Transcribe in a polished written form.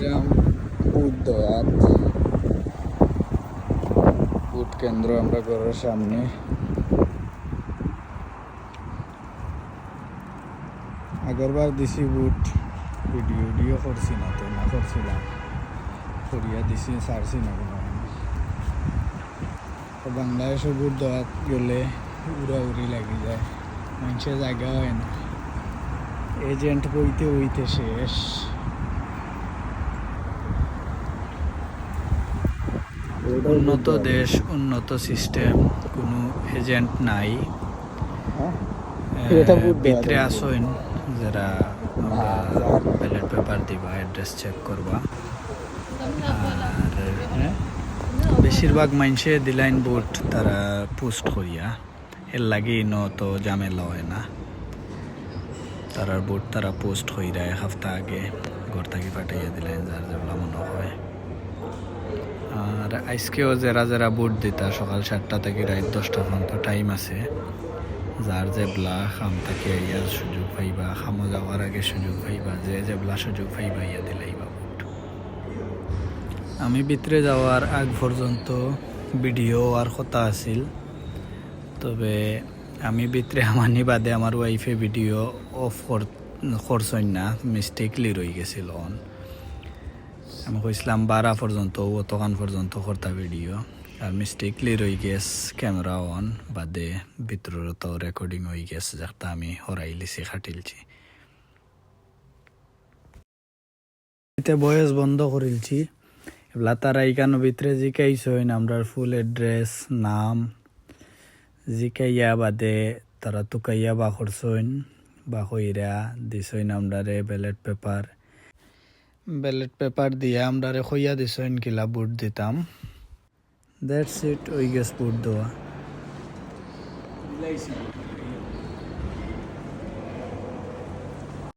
গ্রাম বুধদয়াত বুট কেন্দ্র আমরা ঘরের সামনে। আগরবার দিছি বুট ভিডিও করছি না তো না করছিলাম করিয়া দিছি ছাড়ছি না কোনো। তো বাংলাদেশে বুট দয়াত গেলে উড়াউড়ি লাগি যায়, মানুষের জায়গা হয় না, এজেন্ট বইতে বইতে শেষ। উন্নত দেশ, উন্নত সিস্টেম, কোনো এজেন্ট নাই। ভিতরে আসইন যারা ব্যালট পেপার দিবা, অ্যাড্রেস চেক করবা। আর বেশিরভাগ মানুষে দিলাইন ভোট তারা পোস্ট করিয়া, এর লাগে তো ঝামেলা হয় না। তারার ভোট তারা পোস্ট কইরা এক সপ্তাহ আগে ঘর থেকে পাঠাইয়া দিলেন যার যেগুলা মনে হয়। আর আজকেও যারা যারা ভোট দিতা সকাল 7টা থেকে রাত 10টা পর্যন্ত টাইম আছে। যার যেবলা খাম থেকে ইয়ার সুযোগ পাইবা, খামো যাওয়ার আগে সুযোগ পাইবা, যে যেবলা সুযোগ পাইবা ইয়া দিলাইবা ভোট। আমি ভিতরে যাওয়ার আগ পর্যন্ত ভিডিও আর কথা আছিল, তবে আমি ভিতরে আমানি বাদে আমার ওয়াইফে ভিডিও অফ করছেন না, মিস্টেকলি রয়ে গেছিল অন। আমি কইছিলাম 12 পর্যন্ত অতখান পর্যন্ত করতা ভিডিও, আর মিস্টেকলি রয়ে গেছ ক্যামেরা অন বাদে ভিতরের তো রেকর্ডিং হয়ে গেছে, যাতে আমি হরাই লিছি খাটিলছি। এতে বয়স বন্ধ করিলছি। এগুলা তারা এইখানো ভিতরে জিকাইছেন আমরা ফুল এড্রেস নাম জিকাইয়া বাদে তারা তুকাইয়া বা করছেন বা কইরা দিছেন আমরারে ব্যালট পেপার দিয়ে আমরারে কইয়া দিছেন কিলা ভোট দিতাম। দ্যাটস ইট, ওই গেছ ভোট দেওয়া।